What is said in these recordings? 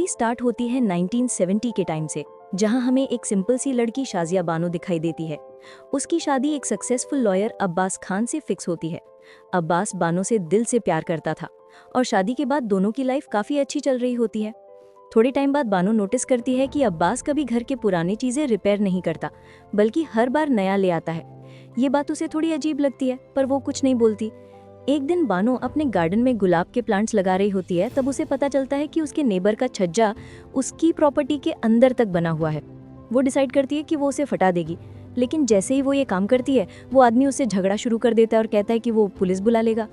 Start होती है 1970 के टाइम से, जहां हमें एक सिंपल सी लड़की शाजिया बानो दिखाई देती है। उसकी शादी एक सक्सेसफुल लॉयर अब्बास खान से फिक्स होती है। अब्बास बानो से दिल से प्यार करता था और शादी के बाद दोनों की लाइफ काफ़ी अच्छी चल रही होती है। थोड़े टाइम बाद बानो नोटिस करती है कि अब्बास कभी घर के पुरानी चीज़ें रिपेयर नहीं करता, बल्कि हर बार नया ले आता है। ये बात उसे थोड़ी अजीब लगती है, पर वो कुछ नहीं बोलती। एक दिन बानो अपने गार्डन में गुलाब के प्लांट्स लगा रही होती है, तब उसे पता चलता है कि उसके नेबर का छज्जा उसकी प्रॉपर्टी के अंदर तक बना हुआ है। वो डिसाइड करती है कि वो उसे फटा देगी, लेकिन जैसे ही वो ये काम करती है, वो आदमी उससे झगड़ा शुरू कर देता है और कहता है कि वो पुलिस बुला लेगा।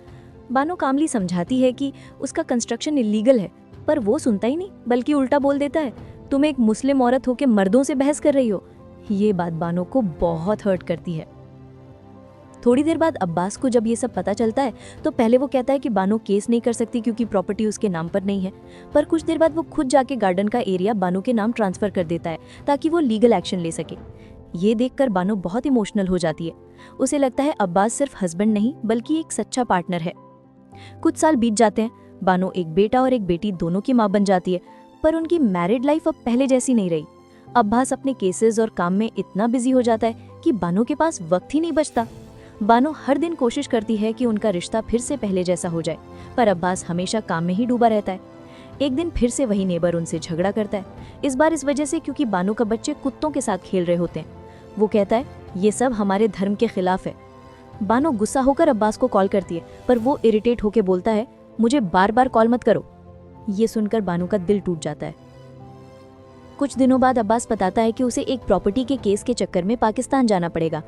बानो कामली समझाती है कि उसका कंस्ट्रक्शन इलीगल है, पर वो सुनता ही नहीं, बल्कि उल्टा बोल देता है, तुम एक मुस्लिम औरत होकर मर्दों से बहस कर रही हो। ये बात बानो को बहुत हर्ट करती है। थोड़ी देर बाद अब्बास को जब ये सब पता चलता है, तो पहले वो कहता है कि बानो केस नहीं कर सकती क्योंकि प्रॉपर्टी उसके नाम पर नहीं है, पर कुछ देर बाद वो खुद जाके गार्डन का एरिया बानो के नाम ट्रांसफर कर देता है ताकि वो लीगल एक्शन ले सके। ये देखकर बानो बहुत इमोशनल हो जाती है। उसे लगता है अब्बास सिर्फ हस्बैंड नहीं, बल्कि एक सच्चा पार्टनर है। कुछ साल बीत जाते हैं। बानो एक बेटा और एक बेटी दोनों की माँ बन जाती है, पर उनकी मैरिड लाइफ अब पहले जैसी नहीं रही। अब्बास अपने केसेस और काम में इतना बिजी हो जाता है कि बानो के पास वक्त ही नहीं बचता। बानो हर दिन कोशिश करती है कि उनका रिश्ता फिर से पहले जैसा हो जाए, पर अब्बास हमेशा काम में ही डूबा रहता है। एक दिन फिर से वही नेबर उनसे झगड़ा करता है, इस बार इस वजह से क्योंकि बानो का बच्चे कुत्तों के साथ खेल रहे होते हैं। वो कहता है, ये सब हमारे धर्म के खिलाफ है। बानो गुस्सा होकर अब्बास को कॉल करती है, पर वो इरिटेट होकर बोलता है, मुझे बार बार कॉल मत करो। ये सुनकर बानो का दिल टूट जाता है। कुछ दिनों बाद अब्बास बताता है कि उसे एक प्रॉपर्टी के केस के चक्कर में पाकिस्तान जाना पड़ेगा।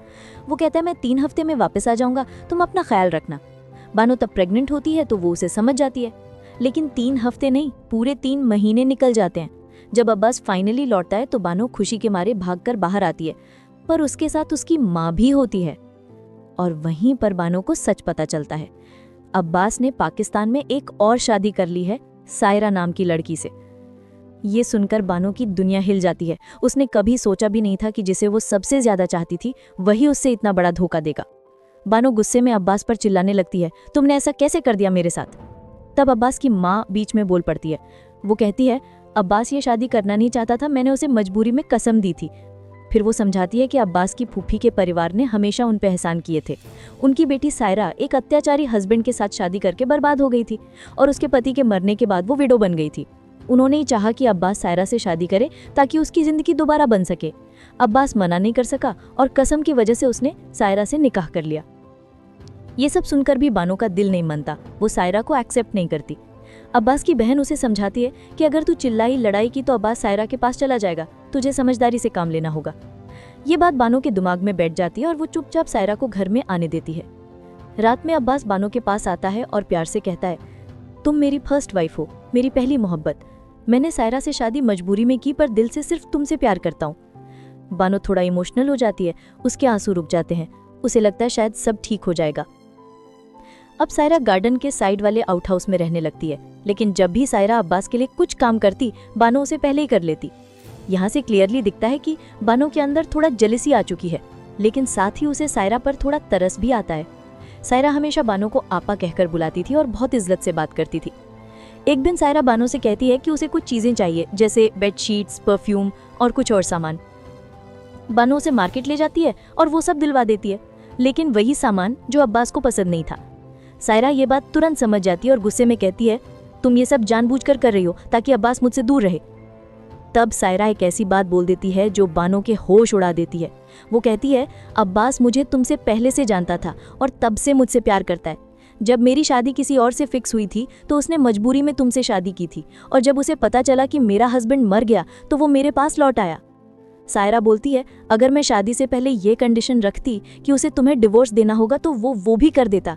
वो कहता है, मैं 3 हफ्ते में वापस आ जाऊंगा, तुम अपना ख्याल रखना। बानो तब प्रेग्नेंट होती है, तो वो उसे समझ जाती है, लेकिन 3 हफ्ते नहीं, पूरे 3 महीने निकल जाते हैं। जब अब्बास फाइनली लौटता है, तो बानो खुशी के मारे भागकर बाहर आती है, पर उसके साथ उसकी माँ भी होती है। और वहीं पर बानो को सच पता चलता है, अब्बास ने पाकिस्तान में एक और शादी कर ली है, सायरा नाम की लड़की से। ये सुनकर बानो की दुनिया हिल जाती है। उसने कभी सोचा भी नहीं था कि जिसे वो सबसे ज्यादा चाहती थी, वही उससे इतना बड़ा धोखा देगा। बानो गुस्से में अब्बास पर चिल्लाने लगती है, तुमने ऐसा कैसे कर दिया मेरे साथ। तब अब्बास की माँ बीच में बोल पड़ती है। वो कहती है, अब्बास ये शादी करना नहीं चाहता था, मैंने उसे मजबूरी में कसम दी थी। फिर वो समझाती है कि अब्बास की फूफी के परिवार ने हमेशा उन पर एहसान किए थे। उनकी बेटी सायरा एक अत्याचारी हस्बैंड के साथ शादी करके बर्बाद हो गई थी, और उसके पति के मरने के बाद वो विडो बन गई थी। उन्होंने ही चाहा कि अब्बास सायरा से शादी करे ताकि उसकी जिंदगी दोबारा बन सके। अब्बास मना नहीं कर सका और कसम की वजह से उसने सायरा से निकाह कर लिया। ये सब सुनकर भी बानो का दिल नहीं मानता, वो सायरा को एक्सेप्ट नहीं करती। अब्बास की बहन उसे समझाती है कि अगर तू चिल्लाई लड़ाई की तो अब्बास सायरा के पास चला जाएगा, तुझे समझदारी से काम लेना होगा। ये बात बानो के दिमाग में बैठ जाती है और वो चुपचाप सायरा को घर में आने देती है। रात में अब्बास बानो के पास आता है और प्यार से कहता है, तुम मेरी फर्स्ट वाइफ हो, मेरी पहली मोहब्बत। मैंने सायरा से शादी मजबूरी में की, पर दिल से सिर्फ तुमसे प्यार करता हूँ। बानो थोड़ा इमोशनल हो जाती है, उसके आंसू रुक जाते हैं। उसे लगता है शायद सब ठीक हो जाएगा। अब सायरा गार्डन के साइड वाले आउट हाउस में रहने लगती है, लेकिन जब भी सायरा अब्बास के लिए कुछ काम करती, बानो उसे पहले ही कर लेती। यहाँ से क्लियरली दिखता है कि बानो के अंदर थोड़ा जेलसी आ चुकी है, लेकिन साथ ही उसे सायरा पर थोड़ा तरस भी आता है। सायरा हमेशा बानो को आपा कहकर बुलाती थी और बहुत इज्जत से बात करती थी। एक दिन सायरा बानो से कहती है कि उसे कुछ चीजें चाहिए, जैसे बेडशीट्स, परफ्यूम और कुछ और सामान। बानो उसे मार्केट ले जाती है और वो सब दिलवा देती है, लेकिन वही सामान जो अब्बास को पसंद नहीं था। सायरा ये बात तुरंत समझ जाती है और गुस्से में कहती है, तुम ये सब जानबूझकर कर रही हो ताकि अब्बास मुझसे दूर रहे। तब सायरा एक ऐसी बात बोल देती है जो बानो के होश उड़ा देती है। वो कहती है, अब्बास मुझे तुमसे पहले से जानता था और तब से मुझसे प्यार करता है। जब मेरी शादी किसी और से फिक्स हुई थी, तो उसने मजबूरी में तुमसे शादी की थी, और जब उसे पता चला कि मेरा हस्बैंड मर गया, तो वो मेरे पास लौट आया। सायरा बोलती है, अगर मैं शादी से पहले ये कंडीशन रखती कि उसे तुम्हें डिवोर्स देना होगा, तो वो भी कर देता।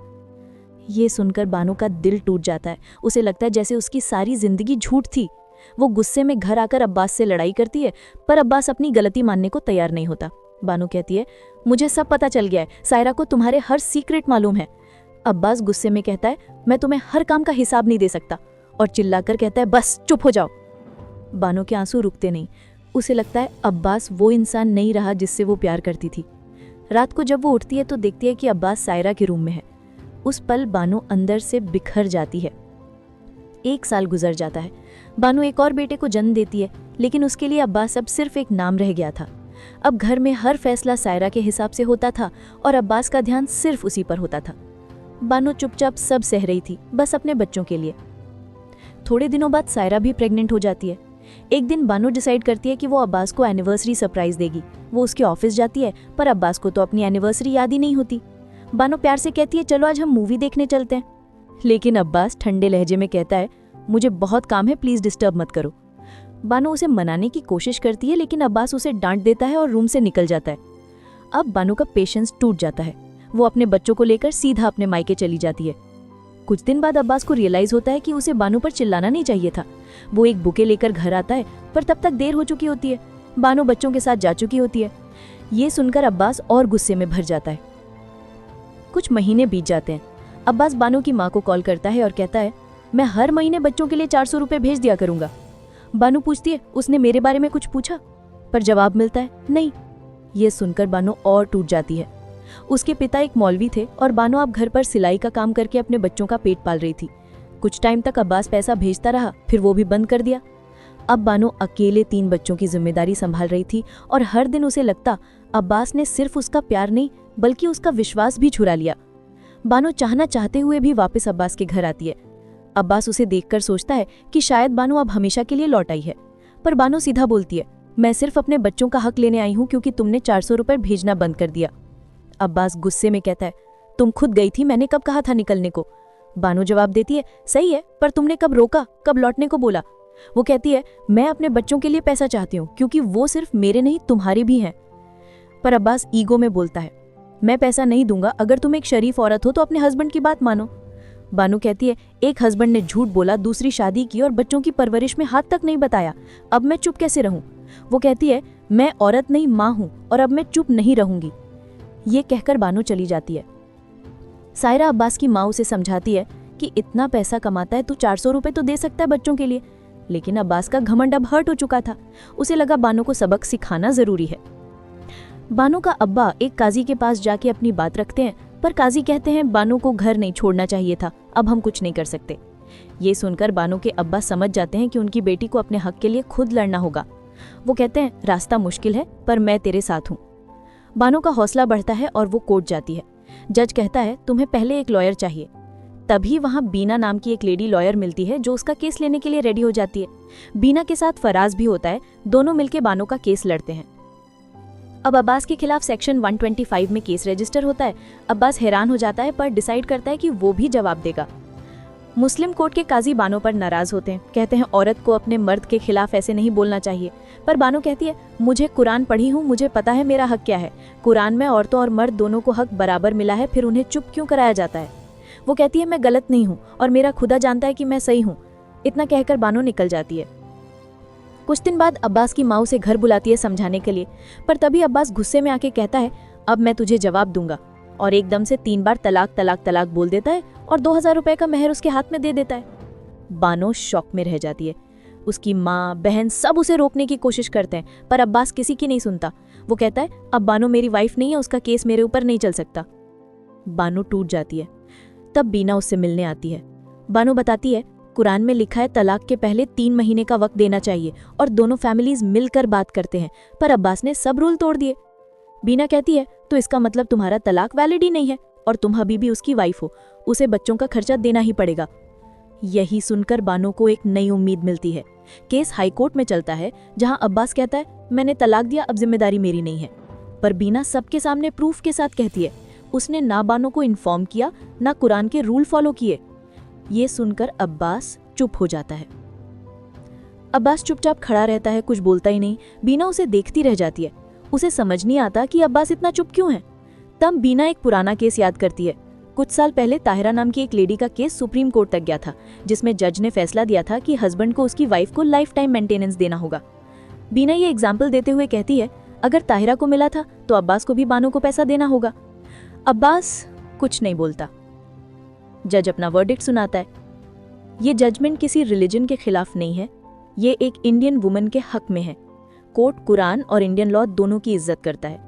ये सुनकर बानो का दिल टूट जाता है। उसे लगता है जैसे उसकी सारी जिंदगी झूठ थी। वो गुस्से में घर आकर अब्बास से लड़ाई करती है, पर अब्बास अपनी गलती मानने को तैयार नहीं होता। बानो कहती है, मुझे सब पता चल गया है, सायरा को तुम्हारे हर सीक्रेट मालूम है। अब्बास गुस्से में कहता है, मैं तुम्हें हर काम का हिसाब नहीं दे सकता, और चिल्लाकर कहता है, बस चुप हो जाओ। बानो के आंसू रुकते नहीं। उसे लगता है अब्बास वो इंसान नहीं रहा जिससे वो प्यार करती थी। रात को जब वो उठती है तो देखती है कि अब्बास सायरा के रूम में है। उस पल बानो अंदर से बिखर जाती है। 1 साल गुजर जाता है। बानो एक और बेटे को जन्म देती है, लेकिन उसके लिए अब्बास अब सिर्फ एक नाम रह गया था। अब घर में हर फैसला सायरा के हिसाब से होता था और अब्बास का ध्यान सिर्फ उसी पर होता था। बानो चुपचाप सब सह रही थी, बस अपने बच्चों के लिए। थोड़े दिनों बाद सायरा भी प्रेग्नेंट हो जाती है। एक दिन बानो डिसाइड करती है कि वो अब्बास को एनिवर्सरी सरप्राइज देगी। वो उसके ऑफिस जाती है, पर अब्बास को तो अपनी एनिवर्सरी याद ही नहीं होती। बानो प्यार से कहती है, चलो आज हम मूवी देखने चलते हैं। लेकिन अब्बास ठंडे लहजे में कहता है, मुझे बहुत काम है, प्लीज डिस्टर्ब मत करो। बानो उसे मनाने की कोशिश करती है, लेकिन अब्बास उसे डांट देता है और रूम से निकल जाता है। अब बानो का पेशेंस टूट जाता है। वो अपने बच्चों को लेकर सीधा अपने मायके चली जाती है। कुछ दिन बाद अब्बास को रियलाइज होता है कि उसे बानो पर चिल्लाना नहीं चाहिए था। वो एक बुके लेकर घर आता है, पर तब तक देर हो चुकी होती है। बानो बच्चों के साथ जा चुकी होती है। ये सुनकर अब्बास और गुस्से में भर जाता है। कुछ महीने बीत जाते हैं। अब्बास बानो की माँ को कॉल करता है और कहता है, मैं हर महीने बच्चों के लिए 400 रुपये भेज दिया करूंगा। बानो पूछती है, उसने मेरे बारे में कुछ पूछा? पर जवाब मिलता है, नहीं। ये सुनकर बानो और टूट जाती है। उसके पिता एक मौलवी थे और बानो अब घर पर सिलाई का काम करके अपने बच्चों का पेट पाल रही थी। कुछ टाइम तक अब्बास पैसा भेजता रहा, फिर वो भी बंद कर दिया। अब बानो अकेले 3 बच्चों की जिम्मेदारी संभाल रही थी और हर दिन उसे लगता अब्बास ने सिर्फ उसका प्यार नहीं बल्कि उसका विश्वास भी चुरा लिया। बानो चाहना चाहते हुए भी वापस अब्बास के घर आती है। अब्बास उसे देखकर सोचता है कि शायद बानो अब हमेशा के लिए लौट आई है, पर बानो सीधा बोलती है, मैं सिर्फ अपने बच्चों का हक लेने आई हूँ क्योंकि तुमने 400 रुपये भेजना बंद कर दिया। अब्बास गुस्से में कहता है, तुम खुद गई थी, मैंने कब कहा था निकलने को? बानो जवाब देती है, सही है, पर तुमने कब रोका, कब लौटने को बोला? वो कहती है, मैं अपने बच्चों के लिए पैसा चाहती हूँ क्योंकि वो सिर्फ मेरे नहीं तुम्हारे भी हैं। पर अब्बास ईगो में बोलता है, मैं पैसा नहीं दूंगा, अगर तुम एक शरीफ औरत हो तो अपने हस्बैंड की बात मानो। बानो कहती है, एक हस्बैंड ने झूठ बोला, दूसरी शादी की और बच्चों की परवरिश में हाथ तक नहीं बताया, अब मैं चुप कैसे रहूं? वो कहती है, मैं औरत नहीं माँ हूं और अब मैं चुप नहीं रहूंगी। ये कहकर बानो चली जाती है। सायरा अब्बास की माँ उसे समझाती है कि इतना पैसा कमाता है तो 400 रुपये तो दे सकता है बच्चों के लिए। लेकिन अब्बास का घमंड अब हर्ट हो चुका था। उसे लगा बानो को सबक सिखाना जरूरी है। बानो का अब्बा एक काजी के पास जाके अपनी बात रखते हैं, पर काजी कहते हैं बानो को घर नहीं छोड़ना चाहिए था, अब हम कुछ नहीं कर सकते। ये सुनकर बानो के अब्बा समझ जाते हैं कि उनकी बेटी को अपने हक के लिए खुद लड़ना होगा। वो कहते हैं, रास्ता मुश्किल है पर मैं तेरे साथ हूँ। बानो का हौसला बढ़ता है और वो कोर्ट जाती है। जज कहता है, तुम्हें पहले एक लॉयर चाहिए। तभी वहाँ बीना नाम की एक लेडी लॉयर मिलती है जो उसका केस लेने के लिए रेडी हो जाती है। बीना के साथ फराज भी होता है, दोनों मिलकर बानो का केस लड़ते हैं। अब अब्बास के खिलाफ सेक्शन 125 में केस रजिस्टर होता है। अब्बास हैरान हो जाता है पर डिसाइड करता है कि वो भी जवाब देगा। मुस्लिम कोर्ट के काजी बानो पर नाराज होते हैं, कहते हैं औरत को अपने मर्द के खिलाफ ऐसे नहीं बोलना चाहिए। पर बानो कहती है, मुझे कुरान पढ़ी हूँ, मुझे पता है मेरा हक क्या है। कुरान में औरतों और मर्द दोनों को हक बराबर मिला है, फिर उन्हें चुप क्यों कराया जाता है? वो कहती है, मैं गलत नहीं हूँ और मेरा खुदा जानता है कि मैं सही हूँ। इतना कहकर बानो निकल जाती है। कुछ दिन बाद अब्बास की माँ उसे घर बुलाती है समझाने के लिए, पर तभी अब्बास गुस्से में आके कहता है, अब मैं तुझे जवाब दूंगा, और एकदम से 3 बार तलाक तलाक तलाक बोल देता है और 2000 रुपए का मेहर उसके हाथ में दे देता है। बानो शॉक में रह जाती है। उसकी माँ बहन सब उसे रोकने की कोशिश करते हैं, पर अब्बास किसी की नहीं सुनता। वो कहता है, अब बानो मेरी वाइफ नहीं है, उसका केस मेरे ऊपर नहीं चल सकता। बानो टूट जाती है। तब बीना उससे मिलने आती है। बानो बताती है, कुरान में लिखा है तलाक के पहले 3 महीने का वक्त देना चाहिए और दोनों फैमिलीज मिलकर बात करते हैं, पर अब्बास ने सब रूल तोड़ दिए। बीना कहती है, तो इसका मतलब तुम्हारा तलाक वैलिड ही नहीं है और तुम अभी भी उसकी वाइफ हो, उसे बच्चों का खर्चा देना ही पड़ेगा। यही सुनकर बानो को एक नई उम्मीद मिलती है। केस हाई कोर्ट में चलता है, जहां अब्बास कहता है, मैंने तलाक दिया, अब जिम्मेदारी मेरी नहीं है। पर बीना सबके सामने प्रूफ के साथ कहती है, उसने ना बानो को इन्फॉर्म किया, ना कुरान के रूल फॉलो किए। ये सुनकर अब्बास चुप हो जाता है। अब्बास चुपचाप खड़ा रहता है, कुछ बोलता ही नहीं। बीना उसे देखती रह जाती है। उसे समझ नहीं आता कि अब्बास इतना चुप क्यों है। तब बीना एक पुराना केस याद करती है। कुछ साल पहले ताहिरा नाम की एक लेडी का केस सुप्रीम कोर्ट तक गया था, जिसमें जज ने फैसला दिया था कि हस्बैंड को उसकी वाइफ को लाइफ टाइम मेंटेनेंस देना होगा। बीना ये एग्जाम्पल देते हुए कहती है, अगर ताहिरा को मिला था तो अब्बास को भी बानो को पैसा देना होगा। अब्बास कुछ नहीं बोलता। जज अपना वर्डिक्ट सुनाता है। ये जजमेंट किसी रिलीजन के खिलाफ नहीं है, ये एक इंडियन वुमन के हक में है। कोर्ट कुरान और इंडियन लॉ दोनों की इज्जत करता है,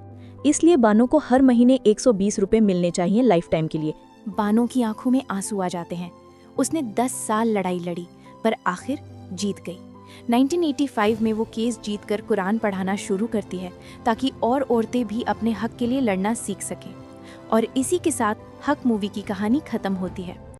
इसलिए बानो को हर महीने 120 रुपए मिलने चाहिए लाइफ टाइम के लिए। बानो की आंखों में आंसू आ जाते हैं। उसने 10 साल लड़ाई लड़ी, पर आखिर जीत गई। 1985 में वो केस जीतकर कुरान पढ़ाना शुरू करती है ताकि और औरतें भी अपने हक के लिए लड़ना सीख सकें। और इसी के साथ हक मूवी की कहानी खत्म होती है।